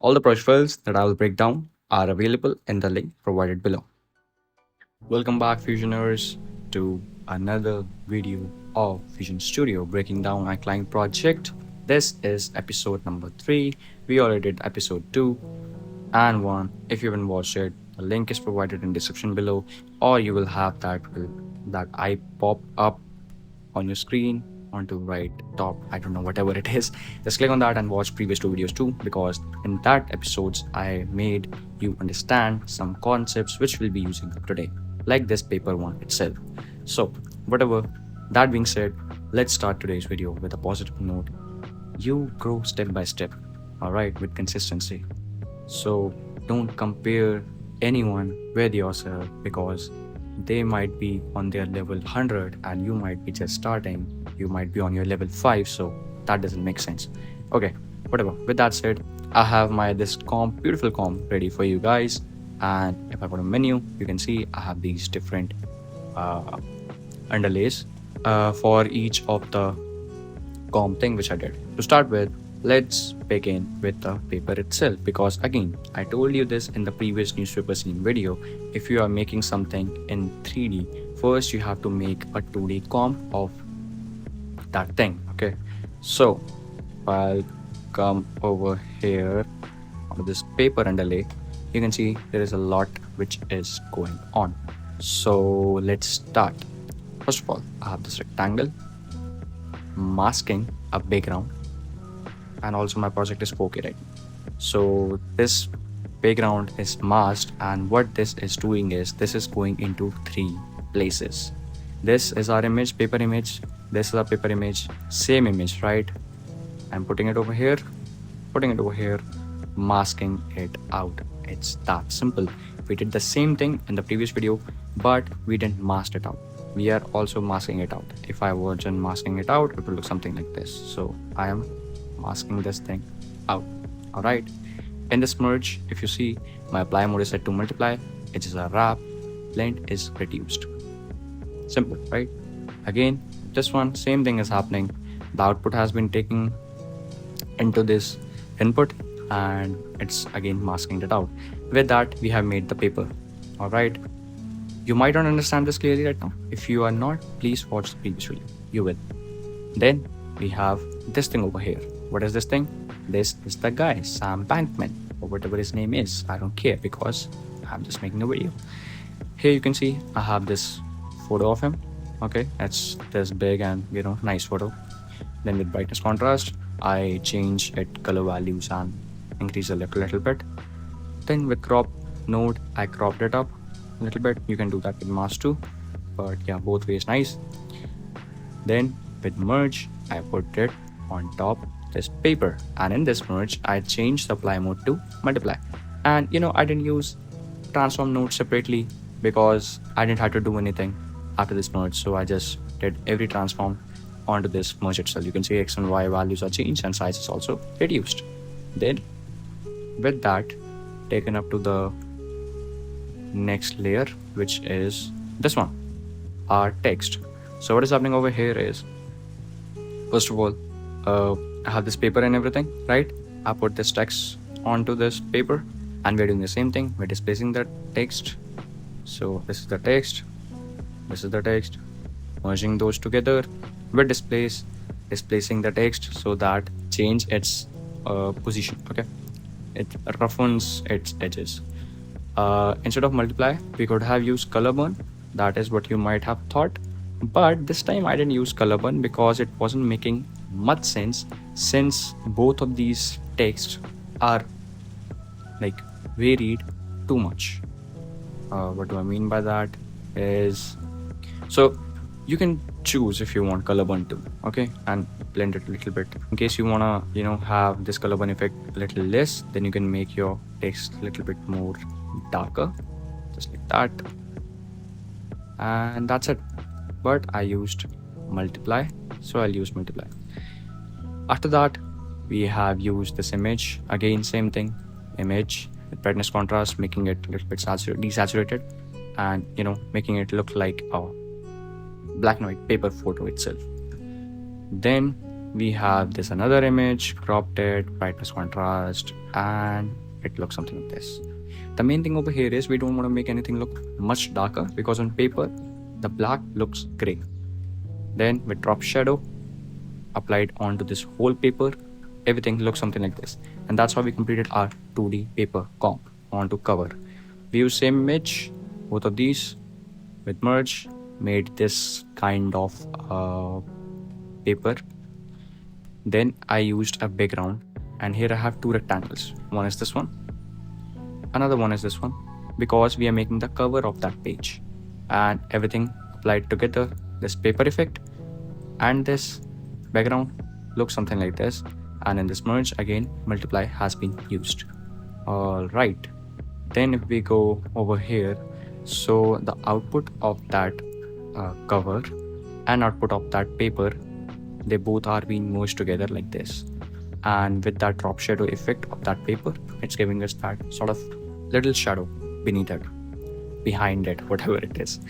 All the project files that I will break down are available in the link provided below. Welcome back, Fusioners, to another video of Fusion Studio breaking down our client project. This is episode number 3. We already did episode 2 and 1. If you haven't watched it, the link is provided in description below, or you will have that eye pop up on your screen onto right top, I don't know, whatever it is. Just click on that and watch previous 2 videos too, because in that episodes I made you understand some concepts which we'll be using today, like this paper one itself. So whatever that being said, let's start today's video with a positive note. You grow step by step, all right, with consistency. So don't compare anyone with yourself, because they might be on their level 100 and you might be just starting. You might be on your level 5, so that doesn't make sense. Okay, whatever. With that said, I have my this comp, beautiful comp ready for you guys. And if I go to menu, you can see I have these different underlays for each of the comp thing which I did. To start with, let's begin with the paper itself, because again, I told you this in the previous newspaper scene video. If you are making something in 3D, first you have to make a 2D comp of that thing. Okay, so I'll come over here on this paper underlay. You can see there is a lot which is going on. So let's start. First of all, I have this rectangle masking a background, and also my project is 4K, right? So this background is masked, and what this is doing is this is going into 3 places. This is our image, paper image. This is our paper image, same image, right? I'm putting it over here, masking it out. It's that simple. We did the same thing in the previous video, but we didn't mask it out. We are also masking it out. If I wasn't masking it out, it will look something like this. So I am masking this thing out. All right. In this merge, if you see, my apply mode is set to multiply. It is a wrap. Blend is reduced. Simple, right? Again, this one, same thing is happening. The output has been taken into this input, and it's again masking it out. With that, we have made the paper. All right. You might not understand this clearly right now. If you are not, please watch the previous video. You will. Then we have this thing over here. What is this thing? This is the guy, Sam Bankman, or whatever his name is. I don't care, because I'm just making a video. Here you can see I have this photo of him. Okay, that's this big and nice photo. Then with brightness contrast, I change it color values and increase the left a little bit. Then with crop node, I cropped it up a little bit. You can do that with mask too, but yeah, both ways nice. Then with merge, I put it on top this paper, and in this merge I changed the apply mode to multiply. And I didn't use transform node separately, because I didn't have to do anything after this merge, so I just did every transform onto this merge itself. You can see x and y values are changed and size is also reduced. Then with that, taken up to the next layer, which is this one, our text. So what is happening over here is, first of all, I have this paper and everything, right? I put this text onto this paper, and we're doing the same thing. We're displacing the text. So this is the text, this is the text, merging those together. We're displacing the text so that change its position. Okay, it roughens its edges. Instead of multiply, we could have used color burn. That is what you might have thought, but this time I didn't use color burn because it wasn't making much sense, since both of these texts are like varied too much. What do I mean by that is, so you can choose if you want color burn too, okay, and blend it a little bit. In case you wanna have this color burn effect a little less, then you can make your text a little bit more darker, just like that, and that's it. But I used multiply, so I'll use multiply. After that, we have used this image. Again, same thing, image with brightness contrast, making it a little bit desaturated, and making it look like a black and white paper photo itself. Then we have this another image, cropped it, brightness contrast, and it looks something like this. The main thing over here is we don't want to make anything look much darker, because on paper the black looks gray. Then with drop shadow applied onto this whole paper, everything looks something like this. And that's how we completed our 2D paper comp onto cover. We use same image, both of these with merge, made this kind of paper. Then I used a background, and here I have two rectangles. One is this one, another one is this one, because we are making the cover of that page. And everything applied together, this paper effect and this background looks something like this. And in this merge again, multiply has been used. All right, then if we go over here, so the output of that cover and output of that paper, they both are being merged together like this. And with that drop shadow effect of that paper, it's giving us that sort of little shadow beneath it, behind it, whatever it is.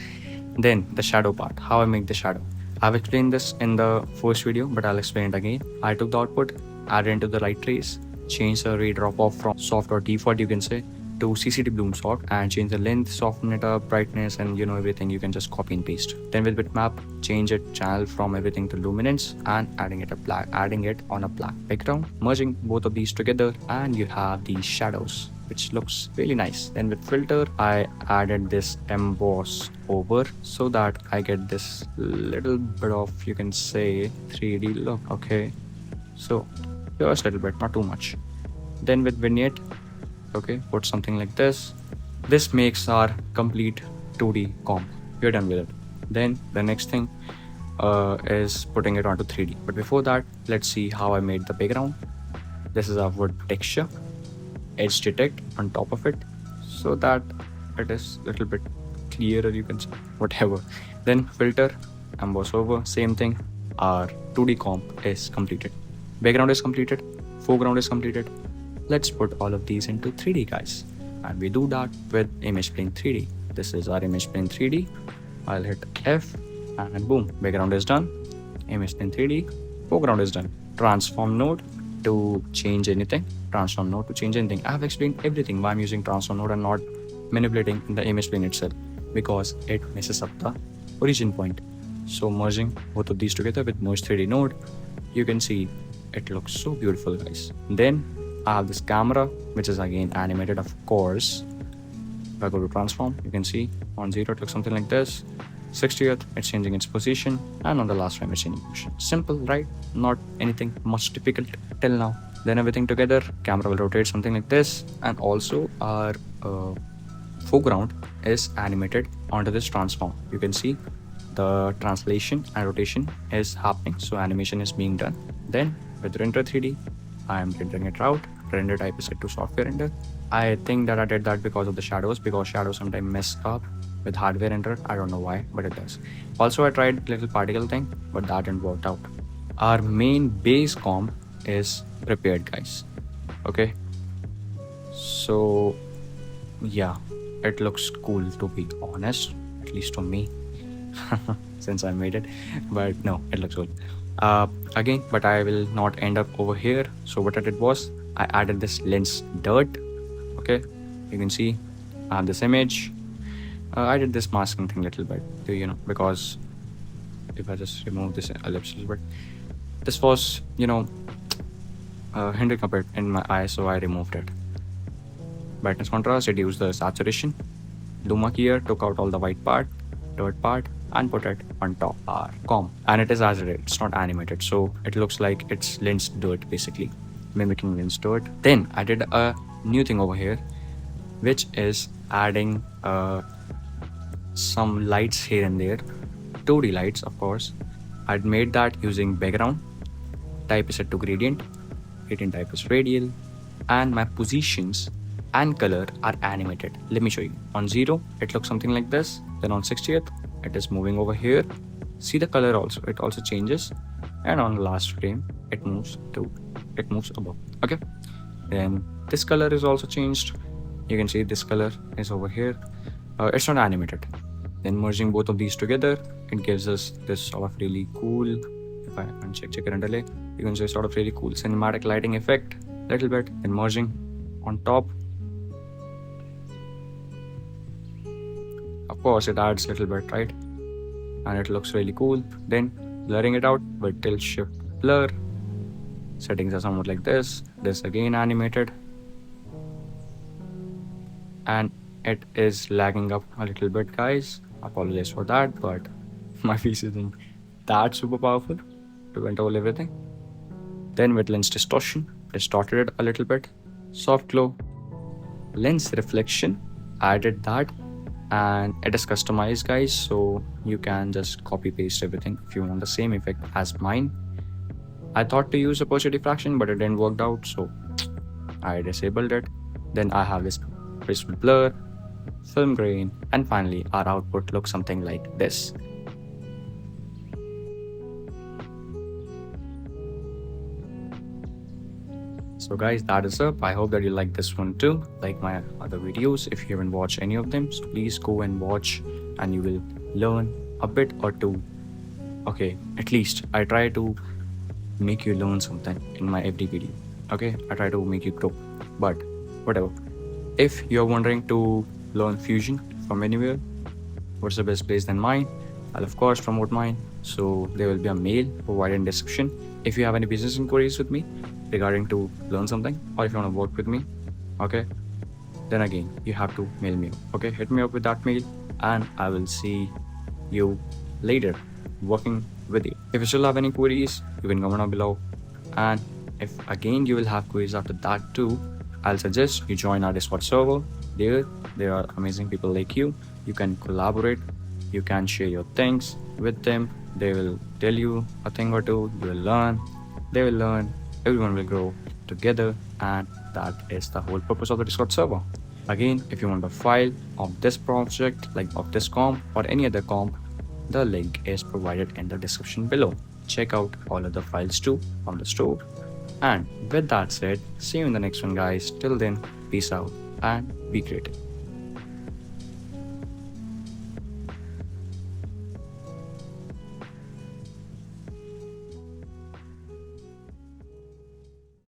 Then the shadow part, how I make the shadow. I've explained this in the first video, but I'll explain it again. I took the output, added into the light trace, changed the ray drop off from soft or default, you can say, to CCD bloom soft, and change the length, soften it up, brightness, and everything. You can just copy and paste. Then with bitmap, change it channel from everything to luminance, and adding it on a black background, merging both of these together, and you have these shadows, which looks really nice. Then with filter, I added this emboss over so that I get this little bit of, you can say, 3D look. Okay, so just a little bit, not too much. Then with vignette, okay, put something like this. This makes our complete 2D comp. We're done with it. Then the next thing is putting it onto 3D. But before that, let's see how I made the background. This is our wood texture, edge detect on top of it, so that it is a little bit clearer, you can say, whatever. Then filter, emboss over, same thing. Our 2D comp is completed. Background is completed, foreground is completed. Let's put all of these into 3D, guys. And we do that with image plane 3D. This is our image plane 3D. I'll hit F and boom, background is done. Image plane 3D, foreground is done. Transform node to change anything. Transform node to change anything. I have explained everything why I'm using transform node and not manipulating in the image plane itself, because it messes up the origin point. So merging both of these together with merge 3D node, you can see it looks so beautiful, guys. Then I have this camera, which is again animated, of course. If I go to transform, you can see on 0 it looks something like this. 60th, it's changing its position, and on the last frame it's changing position. Simple, right? Not anything much difficult till now. Then everything together, camera will rotate something like this, and also our foreground is animated onto this transform. You can see the translation and rotation is happening, so animation is being done. Then with render 3D, I am rendering it out. Render type is set to software render. I think that I did that because of the shadows, because shadows sometimes mess up with hardware render. I don't know why, but it does. Also, I tried little particle thing, but that didn't work out. Our main base comp is prepared, guys. Okay, so yeah, it looks cool, to be honest, at least to me. Since I made it, but no, it looks cool. Again, but I will not end up over here. So what I did was I added this lens dirt. Okay, you can see I have this image. I did this masking thing a little bit, because if I just remove this ellipse a little bit, this was hindering a bit in my eye, so I removed it. Brightness contrast, reduced the saturation. Luma here took out all the white part, dirt part, and put it on top our comp. And it is as it is, it's not animated, so it looks like it's lens dirt, basically mimicking lens dirt. Then I did a new thing over here, which is adding some lights here and there, 2D lights, of course. I'd made that using background. Type is set to gradient type is radial, and my positions and color are animated. Let me show you. On 0, it looks something like this. Then on 60th, it is moving over here. See the color also, it also changes. And on the last frame, it moves above. Okay, then this color is also changed. You can see this color is over here. It's not animated. Then merging both of these together, it gives us this sort of really cool, if I uncheck it underlay, You can see sort of really cool cinematic lighting effect, little bit, then merging on top. Of course, it adds little bit, right? And it looks really cool. Then blurring it out with tilt shift blur. Settings are somewhat like this. This again animated. And it is lagging up a little bit, guys. Apologize for that, but my PC isn't that super powerful to control everything. Then with lens distortion, distorted it a little bit. Soft glow, lens reflection, added that, and it is customized, guys, so you can just copy paste everything if you want the same effect as mine. I thought to use aperture diffraction, but it didn't work out, so I disabled it. Then I have this crystal blur, film grain, and finally our output looks something like this. So guys, that is up. I hope that you like this one too, like my other videos. If you haven't watched any of them, so please go and watch and you will learn a bit or two. Okay, at least I try to make you learn something in my every video. Okay, I try to make you grow, but whatever. If you're wondering to learn Fusion from anywhere, what's the best place than mine? I'll of course promote mine, so there will be a mail provided in description. If you have any business inquiries with me regarding to learn something, or if you want to work with me, okay, then again you have to mail me. Okay, hit me up with that mail and I will see you later working with you. If you still have any queries, you can comment down below, and if again you will have queries after that too, I'll suggest you join our Discord server. There are amazing people like you. You can collaborate, you can share your things with them. They will tell you a thing or two, you will learn, they will learn, everyone will grow together, and that is the whole purpose of the Discord server. Again, if you want a file of this project, like of this comp or any other comp, the link is provided in the description below. Check out all other files too from the store. And with that said, see you in the next one, guys. Till then, peace out and be creative.